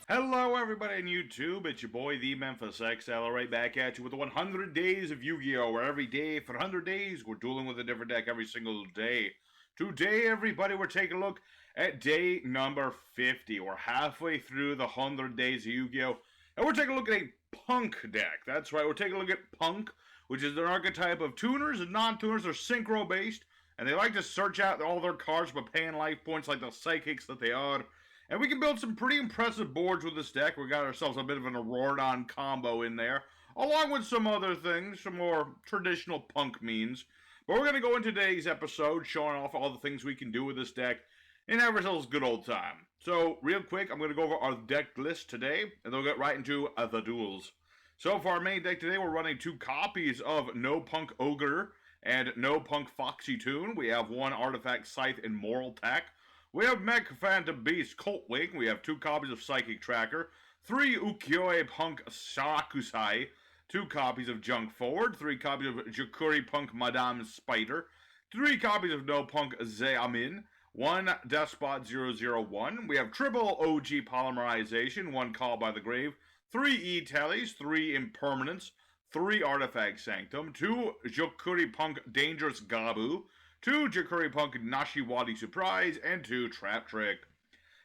Hello everybody on YouTube, it's your boy the Memphis XL, right back at you with the 100 days of Yu-Gi-Oh! Where every day for 100 days we're dueling with a different deck every single day. Today everybody we're taking a look at day number 50. We're halfway through the 100 days of Yu-Gi-Oh! And we're taking a look at a P.U.N.K deck. That's right, we're taking a look at P.U.N.K, which is an archetype of tuners and non-tuners. They're synchro based, and they like to search out all their cards by paying life points like the psychics that they are. And we can build some pretty impressive boards with this deck. We got ourselves a bit of an Auroradon combo in there, along with some other things, some more traditional P.U.N.K means. But we're going to go in today's episode showing off all the things we can do with this deck and have ourselves a good old time. So, real quick, I'm going to go over our deck list today, and then we'll get right into the duels. So, for our main deck today, we're running 2 copies of No P.U.N.K Ogre and No P.U.N.K Foxy Toon. We have 1 Artifact Scythe and Moral Tack. We have Gladiator Beast Brave Token. We have 2 copies of Psychic Tracker, 3 Yugioh P.U.N.K Shakusai, 2 copies of Junk Forward, 3 copies of Jukuri P.U.N.K Madame Spider, 3 copies of No P.U.N.K Zeamin, 1 Despot 001. We have triple OG Polymerization, 1 Call by the Grave, 3 E-Tellies, 3 Impermanence, 3 Artifact Sanctum, 2 Jukuri P.U.N.K Dangerous Gabu, 2 Jukuri P.U.N.K Nashiwadi Surprise, and 2 Trap Trick.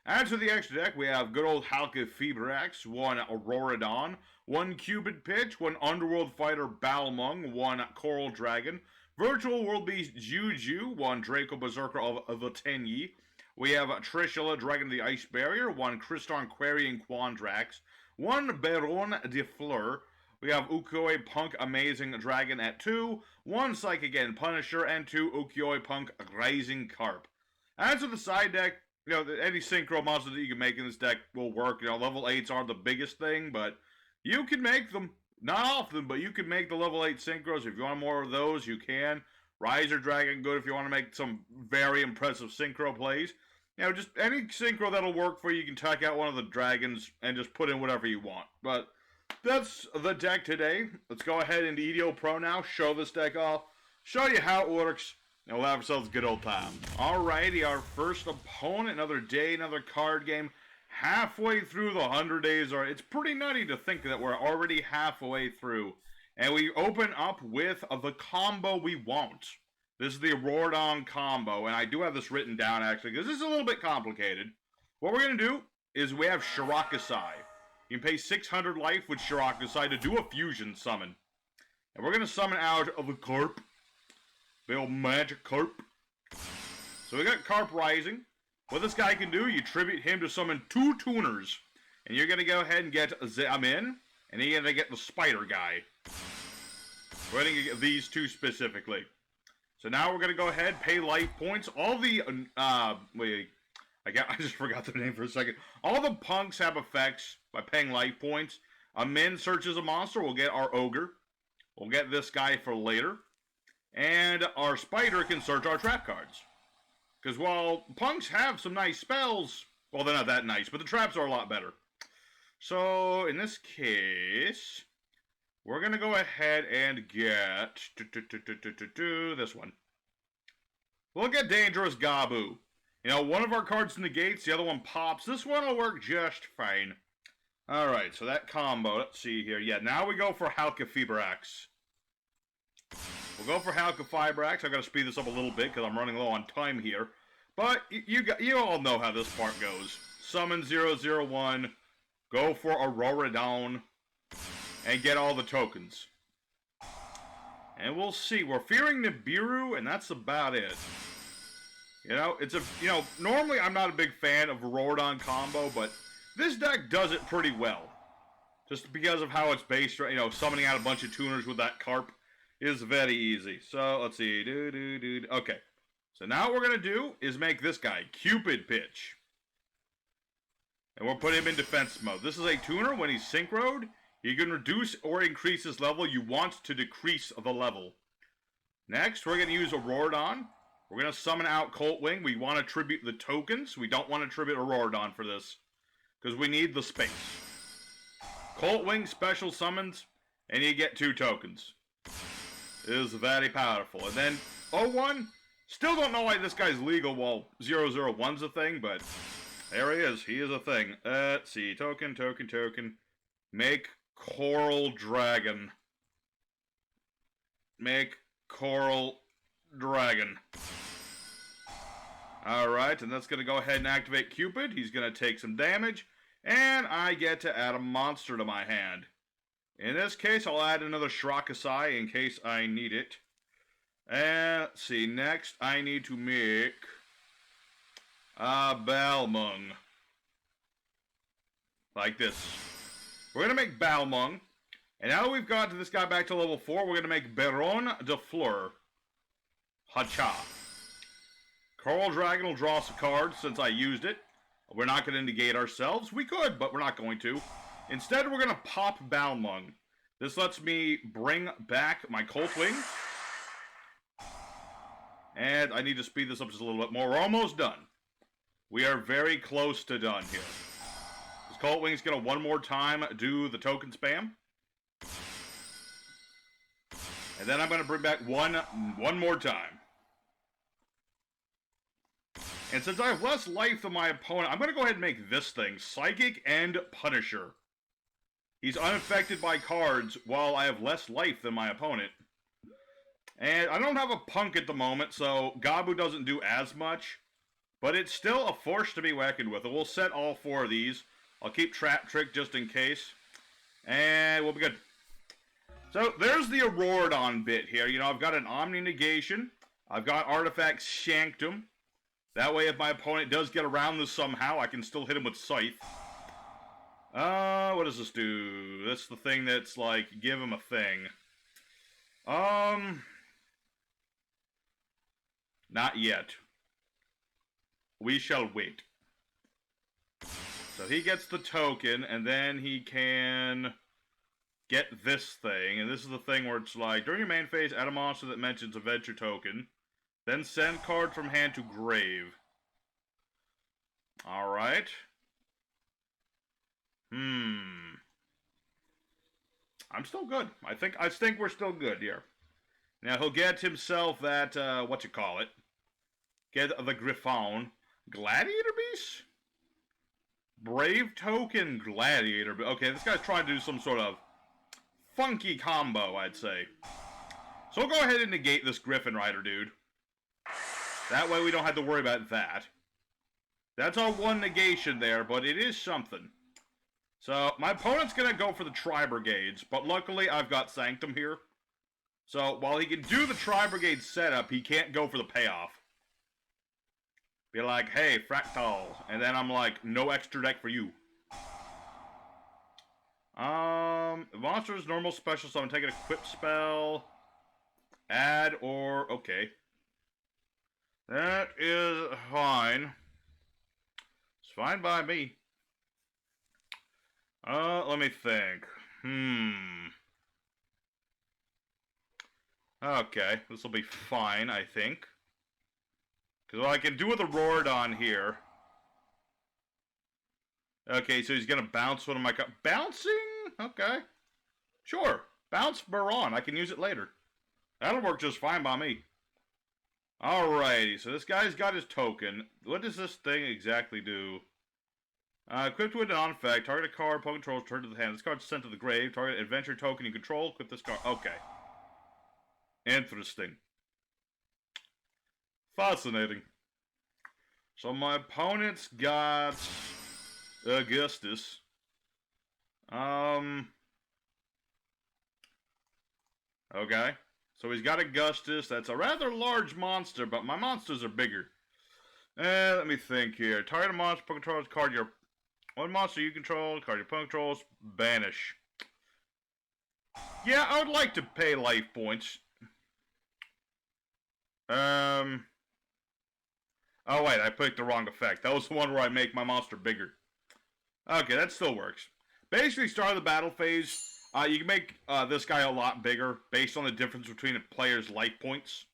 Add to the extra deck, we have good old Halka 1 Auroradon, 1 Cupid Pitch, 1 Underworld Fighter Balmung, 1 Coral Dragon, Virtual World Beast Yugioh, 1 Draco Berserker of Vatenyi. We have Trishula Dragon of the Ice Barrier, 1 Kriston Quarian Quandrax, 1 Baron de Fleur. We have Yugioh P.U.N.K Amazing Dragon at 2, 1 Psychic and Punisher, and 2 Yugioh P.U.N.K Rising Carp. As for the side deck, any synchro monster that you can make in this deck will work. Level 8s aren't the biggest thing, but you can make them. Not often, but you can make the level 8 synchros. If you want more of those, you can. Riser Dragon, good if you want to make some very impressive synchro plays. Just any synchro that'll work for you. You can take out one of the dragons and just put in whatever you want. But that's the deck today. Let's go ahead into EDO Pro now, show this deck off, show you how it works, and we'll have ourselves a good old time. Alrighty, our first opponent, another day, another card game, halfway through the 100 days. It's pretty nutty to think that we're already halfway through. And we open up with the combo we want. This is the Auroradon combo, and I do have this written down, actually, because this is a little bit complicated. What we're going to do is we have Shirakusai. You can pay 600 life with Shirakusai to do a fusion summon. And we're going to summon out of the Carp. The old magic Carp. So we got Carp Rising. What this guy can do, you tribute him to summon 2 tuners. And you're going to go ahead and get Zeamin. And you're going to get the Spider guy. We're going to get these 2 specifically. So now we're going to go ahead, pay life points. All the, I just forgot their name for a second. All the P.U.N.Ks have effects by paying life points. A Min searches a monster. We'll get our Ogre. We'll get this guy for later. And our Spider can search our trap cards. Because while P.U.N.Ks have some nice spells, well, they're not that nice, but the traps are a lot better. So, in this case, we're going to go ahead and get this one. We'll get Dangerous Gabu. One of our cards negates, the other one pops. This one will work just fine. Alright, so that combo, let's see here. Yeah, now we go for Halka Fibrax. We'll go for Halka Fibrax. I've got to speed this up a little bit because I'm running low on time here. But you all know how this part goes. Summon 001, go for Auroradon, and get all the tokens. And we'll see. We're fearing Nibiru, and that's about it. Normally I'm not a big fan of Auroradon combo, but this deck does it pretty well. Just because of how it's based, summoning out a bunch of tuners with that Carp is very easy. So, let's see. Okay. So now what we're going to do is make this guy, Cupid Pitch. And we'll put him in defense mode. This is a tuner. When he's synchroed, you can reduce or increase his level. You want to decrease the level. Next, we're going to use Auroradon. We're going to summon out Coltwing. We want to tribute the tokens. We don't want to tribute Auroradon for this, because we need the space. Coltwing special summons, and you get 2 tokens. It is very powerful. And then 01, still don't know why this guy's legal while 001's a thing, but There he is. He is a thing. Let's see. Token, token, token. Make Coral Dragon. Make Coral Dragon. Alright, and that's going to go ahead and activate Cupid. He's going to take some damage. And I get to add a monster to my hand. In this case, I'll add another Shrakasai in case I need it. And let's see, next I need to make a Balmung. Like this. We're going to make Balmung. And now that we've got this guy back to level 4, we're going to make Baron de Fleur. Hacha. Coral Dragon will draw us a card since I used it. We're not going to negate ourselves. We could, but we're not going to. Instead, we're going to pop Balmung. This lets me bring back my Colt Wing. And I need to speed this up just a little bit more. We're almost done. We are very close to done here. This Colt Wing is going to one more time do the token spam. And then I'm going to bring back one more time. And since I have less life than my opponent, I'm going to go ahead and make this thing Psychic and Punisher. He's unaffected by cards while I have less life than my opponent. And I don't have a Punk at the moment, so Gabu doesn't do as much. But it's still a force to be reckoned with. And we'll set all 4 of these. I'll keep Trap Trick just in case. And we'll be good. So there's the Auroradon bit here. You know, I've got an Omni Negation. I've got Artifact Shanktum. That way, if my opponent does get around this somehow, I can still hit him with Scythe. What does this do? That's the thing that's like, give him a thing. Not yet. We shall wait. So he gets the token, and then he can get this thing. And this is the thing where it's like, during your main phase, add a monster that mentions Adventure Token. Then send card from hand to grave. Alright. I'm still good. I think we're still good here. Now he'll get himself that, get the Griffon. Gladiator Beast? Brave Token Gladiator. Okay, this guy's trying to do some sort of funky combo, I'd say. So we'll go ahead and negate this Griffin Rider, dude. That way we don't have to worry about that. That's our one negation there, but it is something. So, my opponent's going to go for the Tri-Brigades, but luckily I've got Sanctum here. So, while he can do the Tri-Brigade setup, he can't go for the payoff. Be like, hey, Fractal. And then I'm like, no extra deck for you. Monster's normal special, so I'm taking a Equip spell. Add or, okay. That is fine. It's fine by me. Let me think. Okay, this will be fine, I think. Because what I can do with Auroradon here... Okay, so he's going to bounce one of my... Bouncing? Okay. Sure. Bounce Baron. I can use it later. That'll work just fine by me. Alrighty, so this guy's got his token. What does this thing exactly do? Equipped with an on-effect, target a card, Pokemon controls, turn to the hand. This card's sent to the grave, target adventure token you control, equip this card. Okay. Interesting. Fascinating. So my opponent's got Augustus. Okay. So he's got Augustus. That's a rather large monster, but my monsters are bigger. Let me think here. Target a monster, Pokemon controls, card your... One monster you control, card your Pokemon controls, banish. Yeah, I would like to pay life points. Oh wait, I picked the wrong effect. That was the one where I make my monster bigger. Okay, that still works. Basically, start of the battle phase, you can make this guy a lot bigger based on the difference between a player's life points.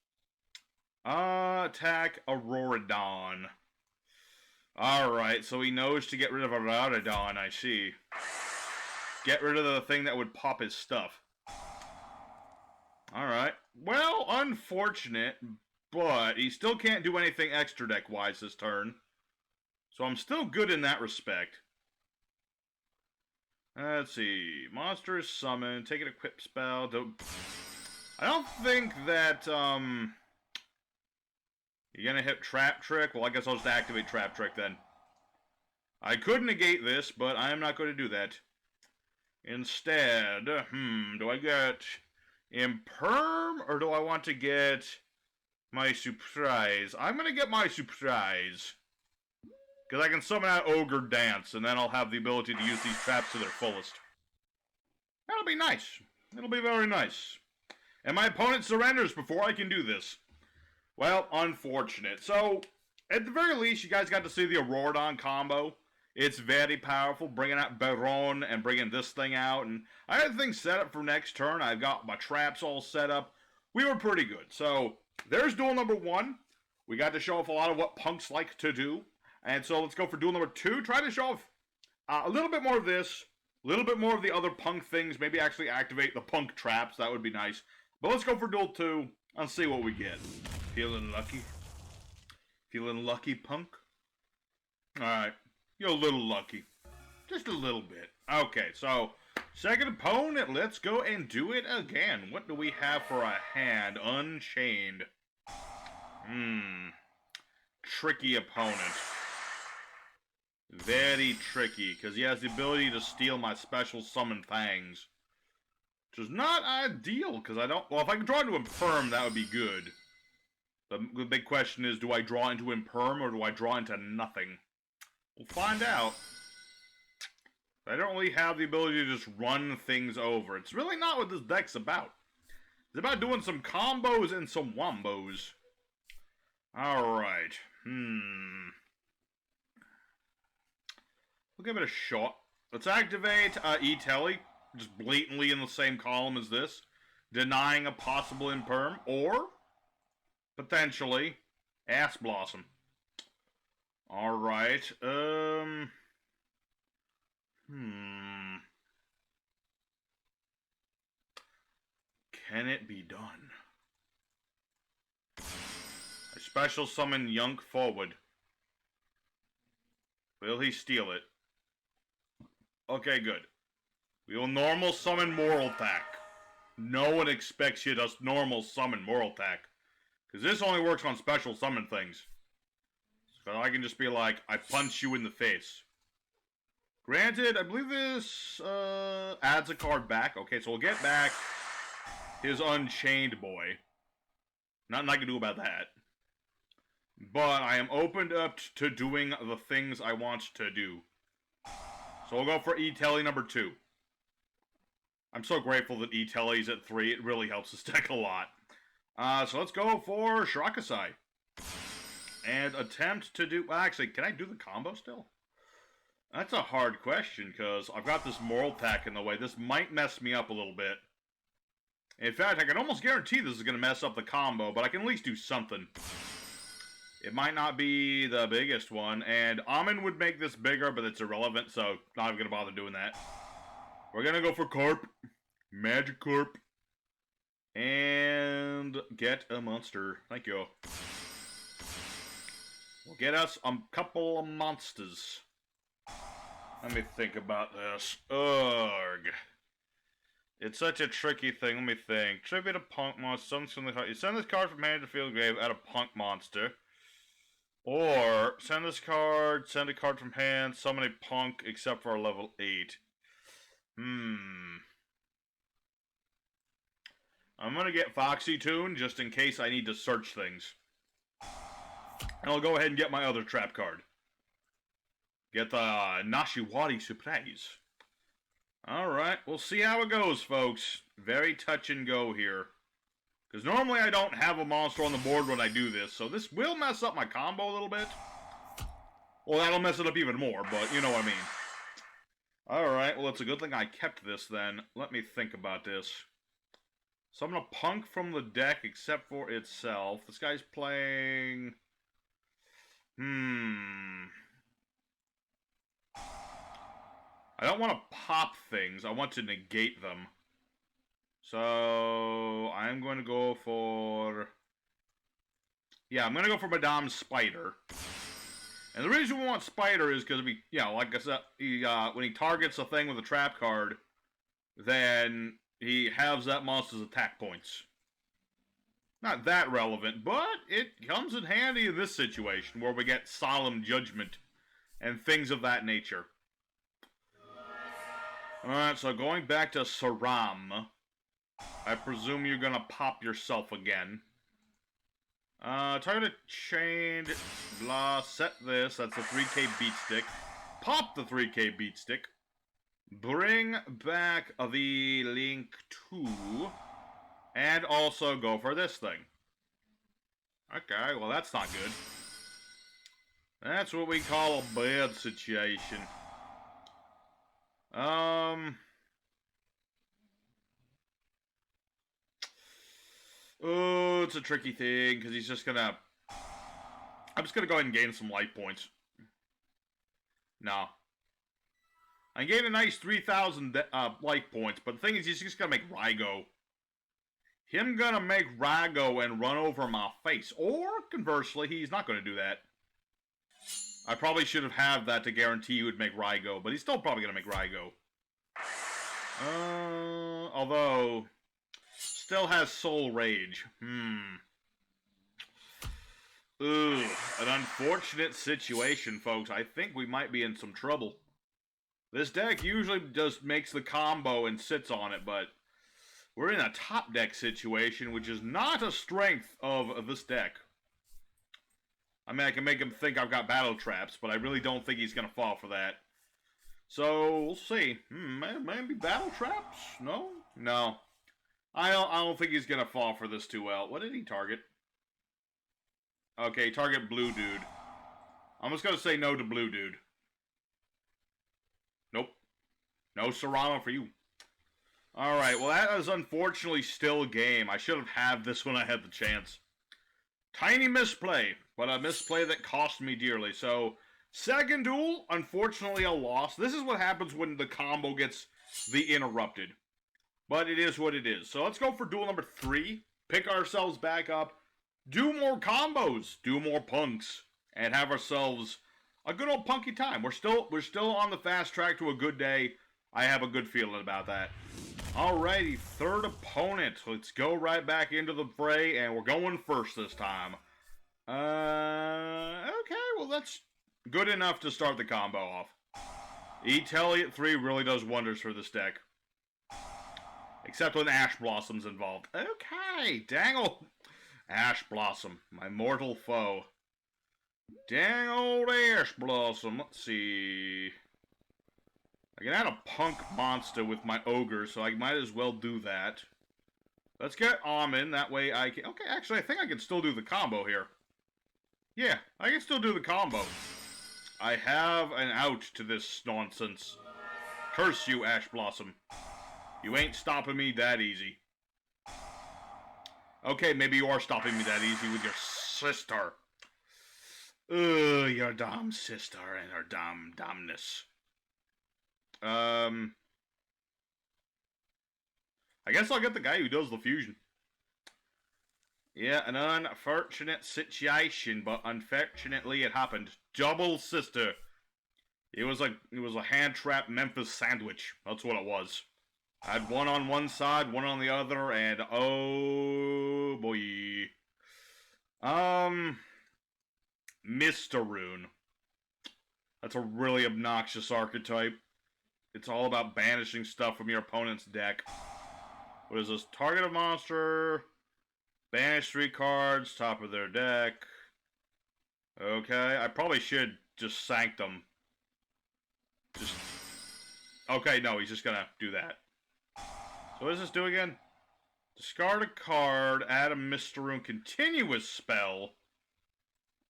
Attack Auroradon. Alright, so he knows to get rid of Auroradon, I see. Get rid of the thing that would pop his stuff. Alright. Well, unfortunate, but he still can't do anything extra deck-wise this turn. So I'm still good in that respect. Let's see. Monster is summoned. Take an equip spell. I don't think that, you're gonna hit Trap Trick? Well, I guess I'll just activate Trap Trick then. I could negate this, but I am not going to do that. Instead, do I get Imperm, or do I want to get my Surprise? I'm going to get my Surprise. Because I can summon out Ogre Dance, and then I'll have the ability to use these traps to their fullest. That'll be nice. It'll be very nice. And my opponent surrenders before I can do this. Well, unfortunate. So, at the very least, you guys got to see the Auroradon combo. It's very powerful, bringing out Baron and bringing this thing out. And I had things set up for next turn. I've got my traps all set up. We were pretty good. So, there's duel number 1. We got to show off a lot of what punks like to do. And so, let's go for duel number 2. Try to show off a little bit more of this. A little bit more of the other punk things. Maybe actually activate the punk traps. That would be nice. But let's go for duel 2 and see what we get. Feeling lucky? Feeling lucky, punk? Alright. You're a little lucky. Just a little bit. Okay, so, second opponent, let's go and do it again. What do we have for a Hand Unchained? Tricky opponent. Very tricky, because he has the ability to steal my special summon Fangs. Which is not ideal, because I don't... Well, if I can draw into Imperm, that would be good. The big question is, do I draw into Imperm, or do I draw into nothing? We'll find out. I don't really have the ability to just run things over. It's really not what this deck's about. It's about doing some combos and some wombos. Alright. We'll give it a shot. Let's activate E-Telly. Just blatantly in the same column as this. Denying a possible Imperm. Or, potentially, Ass Blossom. Alright, Can it be done? I special summon Yugioh forward. Will he steal it? Okay, good. We will normal summon Moral Attack. No one expects you to normal summon Moral Attack. Because this only works on special summon things. So I can just be like, I punch you in the face. Granted, I believe this adds a card back. Okay, so we'll get back his Unchained boy. Nothing I can do about that. But I am opened up to doing the things I want to do. So we'll go for E-Telly number 2. I'm so grateful that E-Telly's at 3. It really helps this deck a lot. So let's go for Shirakasai. And attempt to do... Well, actually, can I do the combo still? That's a hard question, because I've got this Moral Attack in the way. This might mess me up a little bit. In fact, I can almost guarantee this is going to mess up the combo, but I can at least do something. It might not be the biggest one, and Amin would make this bigger, but it's irrelevant, so not even going to bother doing that. We're going to go for Carp. Magikarp. And get a monster. Thank you. We'll get us a couple of monsters. Let me think about this. Ugh. It's such a tricky thing. Let me think. Tribute a punk monster. You send this card from hand to field grave, add a punk monster. Or send this card, send a card from hand, summon a punk except for a level 8. I'm gonna get Foxy Tune just in case I need to search things. And I'll go ahead and get my other trap card. Get the Nashiwari Surprise. Alright, we'll see how it goes, folks. Very touch and go here. Because normally I don't have a monster on the board when I do this, so this will mess up my combo a little bit. Well, that'll mess it up even more, but you know what I mean. Alright, well, it's a good thing I kept this then. Let me think about this. Summon a punk from the deck except for itself. This guy's playing... I don't want to pop things. I want to negate them. So, I'm going to go for... Yeah, I'm going to go for Madame Spider. And the reason we want Spider is because, like I said, when he targets a thing with a trap card, then he halves that monster's attack points. Not that relevant, but it comes in handy in this situation where we get Solemn Judgment and things of that nature. Alright, so going back to Saram, I presume you're gonna pop yourself again. Target chained, blah, set this, that's the 3K beat stick. Pop the 3K beat stick. Bring back the Link 2. And also go for this thing. Okay, well that's not good. That's what we call a bad situation. Oh, it's a tricky thing, because he's just gonna... I'm just gonna go ahead and gain some life points. No. I gained a nice 3,000 life points, but the thing is, he's just gonna make Rygo. Him gonna make Rygo and run over my face. Or, conversely, he's not gonna do that. I probably should have had that to guarantee he would make Rygo, but he's still probably gonna make Rygo. Although... Still has Soul Rage. Ugh. An unfortunate situation, folks. I think we might be in some trouble. This deck usually just makes the combo and sits on it, but we're in a top deck situation, which is not a strength of this deck. I mean, I can make him think I've got battle traps, but I really don't think he's going to fall for that. So, we'll see. Maybe battle traps? No? No. I don't think he's gonna fall for this too well. What did he target? Okay, target blue dude. I'm just gonna say no to blue dude. Nope. No Serrano for you. Alright, well that is unfortunately still a game. I should have had this when I had the chance. Tiny misplay, but a misplay that cost me dearly. So, second duel, unfortunately a loss. This is what happens when the combo gets the interrupted. But it is what it is. So let's go for duel number 3. Pick ourselves back up. Do more combos. Do more punks. And have ourselves a good old punky time. We're still on the fast track to a good day. I have a good feeling about that. Alrighty, third opponent. Let's go right back into the fray. And we're going first this time. Okay, well that's good enough to start the combo off. E-Telly at 3 really does wonders for this deck. Except when Ash Blossom's involved. Okay, dang old Ash Blossom, my mortal foe. Dang old Ash Blossom. Let's see. I can add a punk monster with my ogre, so I might as well do that. Let's get Almond, that way I can... Okay, actually, I think I can still do the combo here. Yeah, I can still do the combo. I have an out to this nonsense. Curse you, Ash Blossom. You ain't stopping me that easy. Okay, maybe you are stopping me that easy with your sister. Ugh, your dumb sister and her dumbness. I guess I'll get the guy who does the fusion. Yeah, an unfortunate situation, but unfortunately it happened. Double sister. It was a hand trap Memphis sandwich. That's what it was. I had one on one side, one on the other, and oh boy. Mr Roon. That's a really obnoxious archetype. It's all about banishing stuff from your opponent's deck. What is this? Target a monster. Banish 3 cards, top of their deck. Okay, I probably should just Sanctum. Okay, no, he's just gonna do that. So what does this do again? Discard a card, add a Mysterune continuous spell.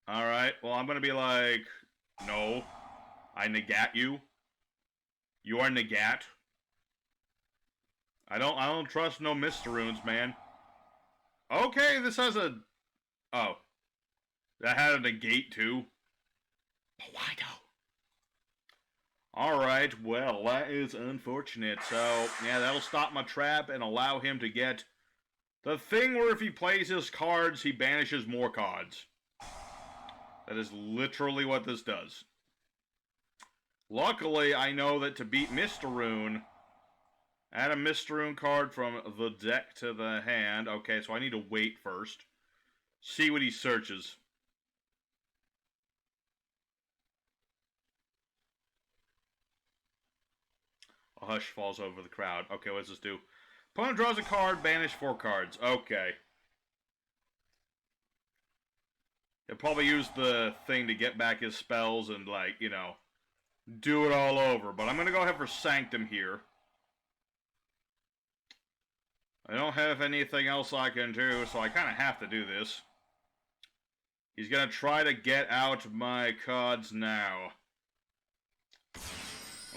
Alright, well I'm gonna be like, no. I negate you. You are negate. I don't trust no Mysterunes, man. Okay, this has a... Oh. That had a negate too? But why though? Alright, well, that is unfortunate. So, yeah, that'll stop my trap and allow him to get the thing where if he plays his cards, he banishes more cards. That is literally what this does. Luckily, I know that to beat Mr Roon, add a Mysterune card from the deck to the hand. Okay, so I need to wait first. See what he searches. A hush falls over the crowd. Okay, what does this do? Opponent draws a card, banish 4 cards. Okay. He'll probably use the thing to get back his spells and, like, you know, do it all over. But I'm going to go ahead for Sanctum here. I don't have anything else I can do, so I kind of have to do this. He's going to try to get out my cards now.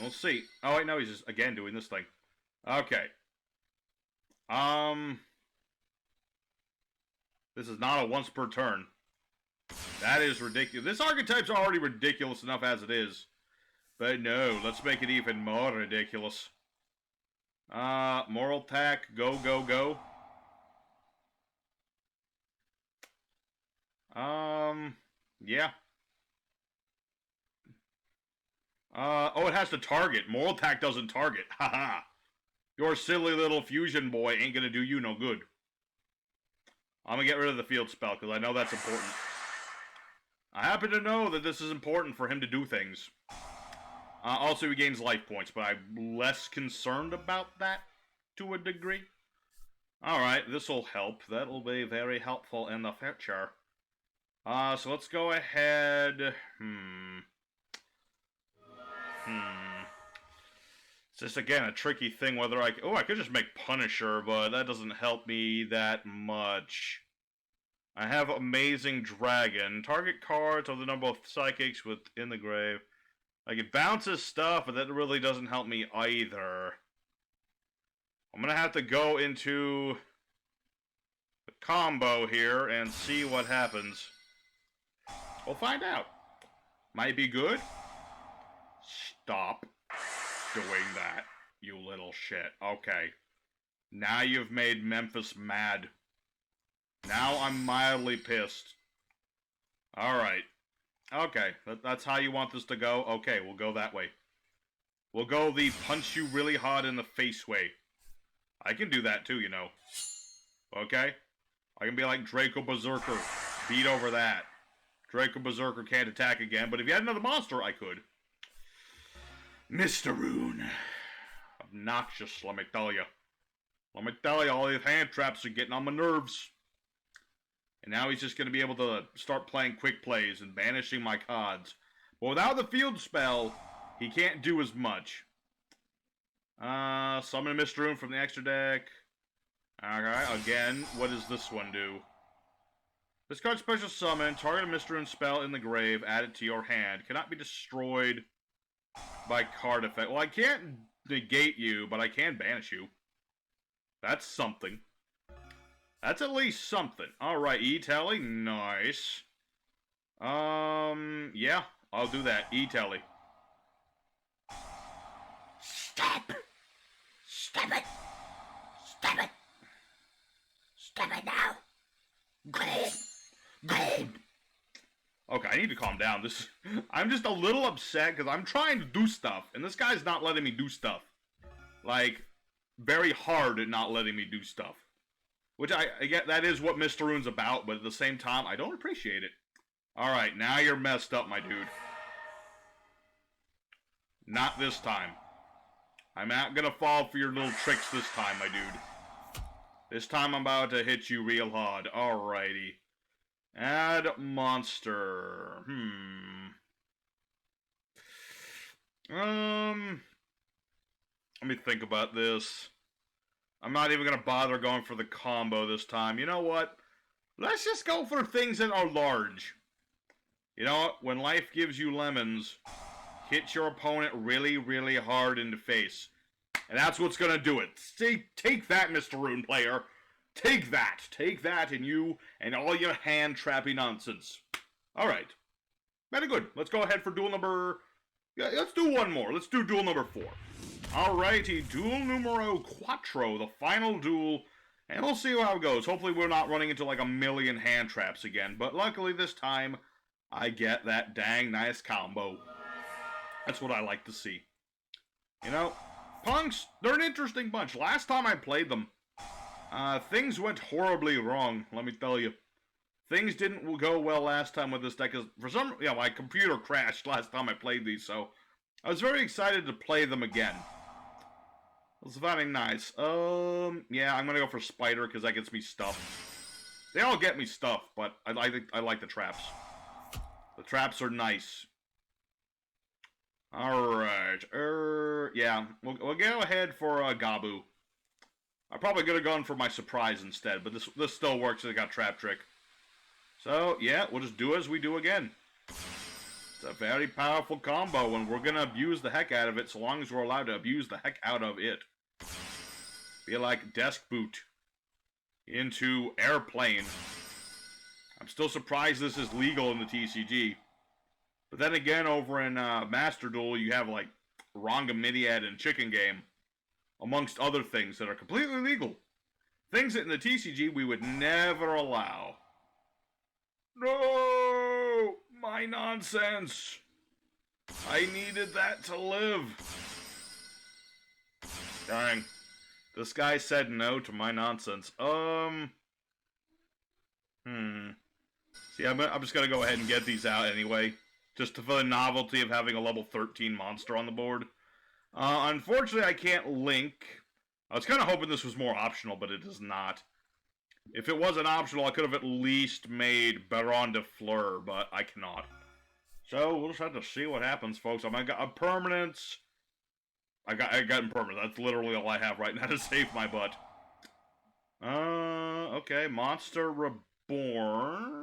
We'll see. Oh, wait, no, he's just, again, doing this thing. Okay. This is not a once per turn. That is ridiculous. This archetype's already ridiculous enough as it is. But no, let's make it even more ridiculous. Moral Tack, go, go, go. Yeah. Oh, it has to target. Moral Tack doesn't target. Haha. Your silly little fusion boy ain't gonna do you no good. I'm gonna get rid of the field spell, because I know that's important. I happen to know that this is important for him to do things. Also, he gains life points, but I'm less concerned about that to a degree. Alright, this'll help. That'll be very helpful in the future. So let's go ahead... It's just, again, a tricky thing whether I... Oh, I could just make Punisher, but that doesn't help me that much. I have Amazing Dragon. Target cards of the number of psychics within the grave. Like, it bounces stuff, but that really doesn't help me either. I'm gonna have to go into the combo here and see what happens. We'll find out. Might be good. Stop doing that, you little shit. Okay. Now you've made Memphis mad. Now I'm mildly pissed. Alright. Okay, that's how you want this to go? Okay, we'll go that way. We'll go the punch you really hard in the face way. I can do that too, you know. Okay? I can be like Draco Berserker. Beat over that. Draco Berserker can't attack again, but if you had another monster, I could. Mr Roon. Obnoxious, let me tell you. Let me tell you, all these hand traps are getting on my nerves. And now he's just going to be able to start playing quick plays and banishing my cards. But without the field spell, he can't do as much. Summon Mr Roon from the extra deck. Alright, again, what does this one do? This card special summon, target a Mr Roon spell in the grave, add it to your hand. Cannot be destroyed by card effect. Well, I can't negate you, but I can banish you. That's something. That's at least something. Alright, E-Telly, nice. Yeah, I'll do that. E-Telly. Stop! Stop it! Stop it! Stop it now! Good! Good! Okay, I need to calm down. I'm just a little upset because I'm trying to do stuff, and this guy's not letting me do stuff. Like, very hard at not letting me do stuff. Which I get, that is what Mr Roon's about, but at the same time, I don't appreciate it. Alright, now you're messed up, my dude. Not this time. I'm not gonna fall for your little tricks this time, my dude. This time I'm about to hit you real hard. Alrighty. Add monster. Let me think about this. I'm not even gonna bother going for the combo this time. You know what? Let's just go for things that are large. You know what? When life gives you lemons, hit your opponent really, really hard in the face. And that's what's gonna do it. Take that, Mr Roon player. Take that. Take that and you and all your hand trappy nonsense. Alright. Very good. Let's go ahead for duel number... Yeah, let's do one more. Let's do duel number 4. Alrighty, duel numero cuatro, the final duel, and we'll see how it goes. Hopefully we're not running into like a million hand traps again, but luckily this time, I get that dang nice combo. That's what I like to see. You know, punks, they're an interesting bunch. Last time I played them, things went horribly wrong, let me tell you. Things didn't go well last time with this deck, because for some, my computer crashed last time I played these, so I was very excited to play them again. It was very nice. Yeah, I'm gonna go for Spider, because that gets me stuff. They all get me stuff, but I like the traps. The traps are nice. Alright, yeah, we'll go ahead for Gabu. I probably could have gone for my surprise instead, but this still works. I got Trap Trick. So, yeah, we'll just do as we do again. It's a very powerful combo, and we're gonna abuse the heck out of it so long as we're allowed to abuse the heck out of it. Be like Desk Boot into Airplane. I'm still surprised this is legal in the TCG. But then again, over in Master Duel, you have, like, Rangamidiad and Chicken Game, amongst other things that are completely legal. Things that in the TCG we would never allow. No! My nonsense! I needed that to live. Dang. This guy said no to my nonsense. See, I'm just gonna go ahead and get these out anyway. Just for the novelty of having a level 13 monster on the board. Unfortunately, I can't link. I was kind of hoping this was more optional, but it is not. If it wasn't optional, I could have at least made Baron de Fleur, but I cannot. So, we'll just have to see what happens, folks. I got a permanence. I got impermanence. That's literally all I have right now to save my butt. Okay. Monster Reborn.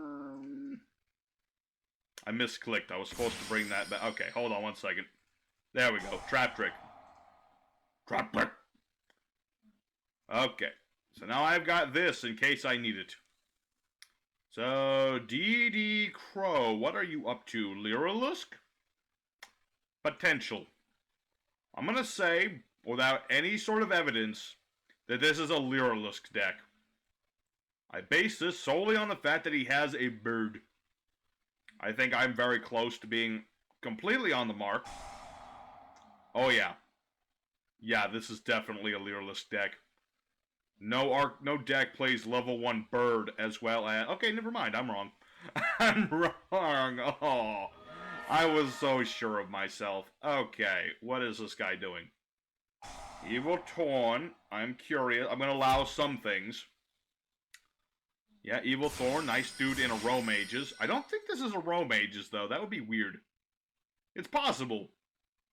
I misclicked. I was supposed to bring that back. Okay, hold on 1 second. There we go. Trap Trick. Trap Trick. Okay. So now I've got this in case I need it. So, D.D. Crow, what are you up to? lyrilusc? Potential. I'm going to say, without any sort of evidence, that this is a lyrilusc deck. I base this solely on the fact that he has a bird. I think I'm very close to being completely on the mark. Oh, yeah. Yeah, this is definitely a lyrilusc deck. No deck plays level 1 bird as well as... Okay, never mind. I'm wrong. I'm wrong. Oh, I was so sure of myself. Okay, what is this guy doing? Evil Torn. I'm curious. I'm going to allow some things. Yeah, Evil Thorn, nice dude in a Row Mages. I don't think this is a Row Mages, though. That would be weird. It's possible,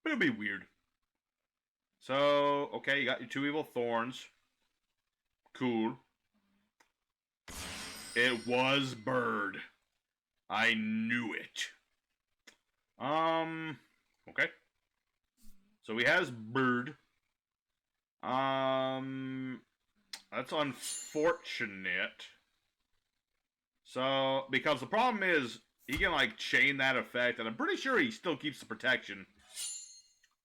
but it would be weird. So, okay, you got your 2 Evil Thorns. Cool. It was Bird. I knew it. Okay. So he has Bird. That's unfortunate. So, because the problem is, he can, like, chain that effect, and I'm pretty sure he still keeps the protection.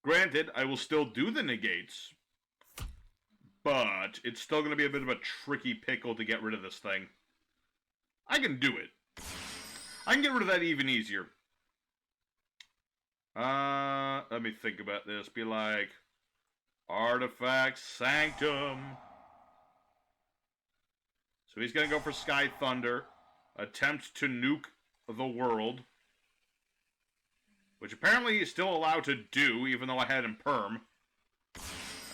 Granted, I will still do the negates, but it's still going to be a bit of a tricky pickle to get rid of this thing. I can do it. I can get rid of that even easier. Let me think about this. Be like, Artifact Sanctum. So he's going to go for Sky Thunder. Attempt to nuke the world. Which apparently he's still allowed to do, even though I had him perm.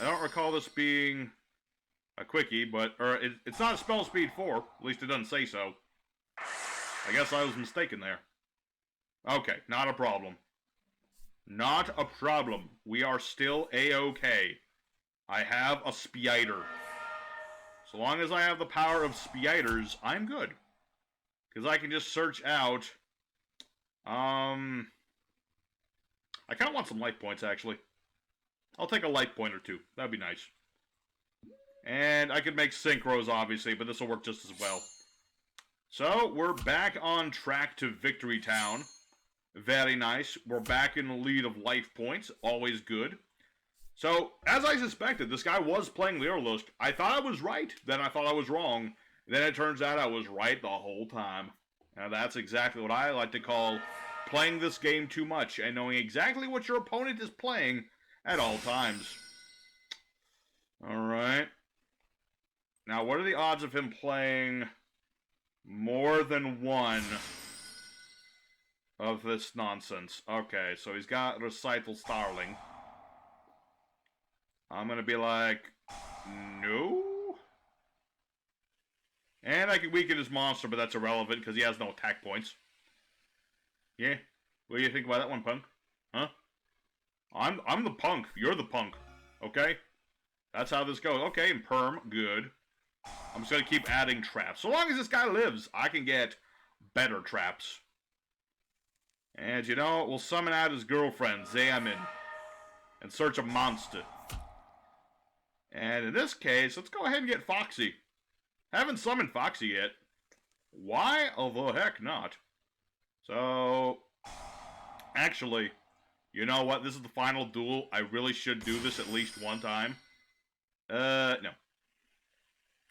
I don't recall this being a quickie, but... it's not a spell speed 4. At least it doesn't say so. I guess I was mistaken there. Okay, not a problem. Not a problem. We are still A-okay. I have a Spider. So long as I have the power of Spiders, I'm good. Because I can just search out... I kind of want some life points, actually. I'll take a life point or 2. That'd be nice. And I could make synchros, obviously, but this will work just as well. So, we're back on track to Victory Town. Very nice. We're back in the lead of life points. Always good. So, as I suspected, this guy was playing lyrilusc. I thought I was right. Then I thought I was wrong. Then it turns out I was right the whole time. Now that's exactly what I like to call playing this game too much and knowing exactly what your opponent is playing at all times. Alright. Now, what are the odds of him playing more than one of this nonsense? Okay, so he's got Recital Starling. I'm gonna be like, no? And I can weaken his monster, but that's irrelevant because he has no attack points. Yeah? What do you think about that one, Punk? Huh? I'm the punk. You're the punk. Okay? That's how this goes. Okay, and perm. Good. I'm just gonna keep adding traps. So long as this guy lives, I can get better traps. And you know, we'll summon out his girlfriend, Zamin, and search a monster. And in this case, let's go ahead and get Foxy. Haven't summoned Foxy yet. Why the heck not? So, actually, you know what? This is the final duel. I really should do this at least one time. No.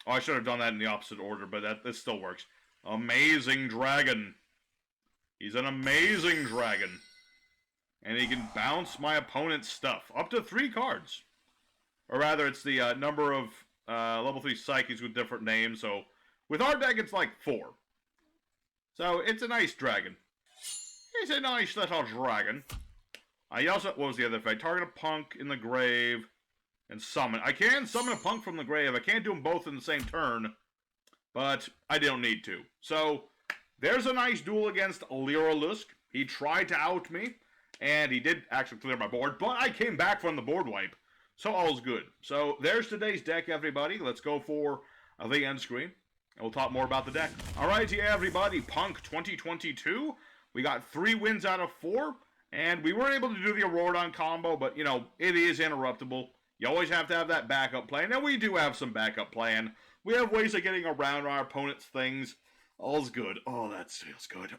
Oh, I should have done that in the opposite order, but this still works. Amazing Dragon. He's an amazing dragon. And he can bounce my opponent's stuff. Up to 3 cards. Or rather, it's the number of level 3 psychics with different names. So, with our deck, it's like 4. So, it's a nice dragon. He's a nice little dragon. I also, what was the other effect? Target a punk in the grave and summon. I can summon a punk from the grave. I can't do them both in the same turn, but I don't need to. So, there's a nice duel against lyrilusc. He tried to out me, and he did actually clear my board, but I came back from the board wipe. So, all's good. So, there's today's deck, everybody. Let's go for the end screen, and we'll talk more about the deck. Alright, yeah, everybody. Punk 2022. We got 3 wins out of 4, and we weren't able to do the Auroradon combo, but, you know, it is interruptible. You always have to have that backup plan, and we do have some backup plan. We have ways of getting around our opponent's things. All's good. Oh, that feels good.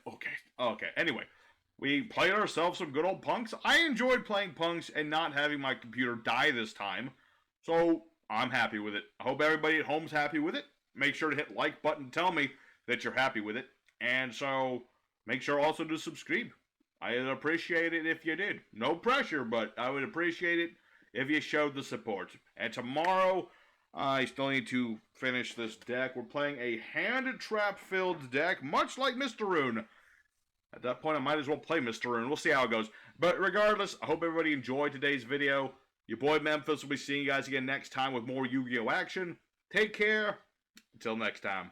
Okay. Anyway, we played ourselves some good old punks. I enjoyed playing punks and not having my computer die this time, so I'm happy with it. I hope everybody at home's happy with it. Make sure to hit like button, tell me that you're happy with it, and so make sure also to subscribe. I'd appreciate it if you did. No pressure, but I would appreciate it if you showed the support. And tomorrow, I still need to finish this deck. We're playing a hand trap-filled deck, much like Mr Roon. At that point, I might as well play Mr Roon. We'll see how it goes. But regardless, I hope everybody enjoyed today's video. Your boy Memphis will be seeing you guys again next time with more Yu-Gi-Oh! Action. Take care. Until next time.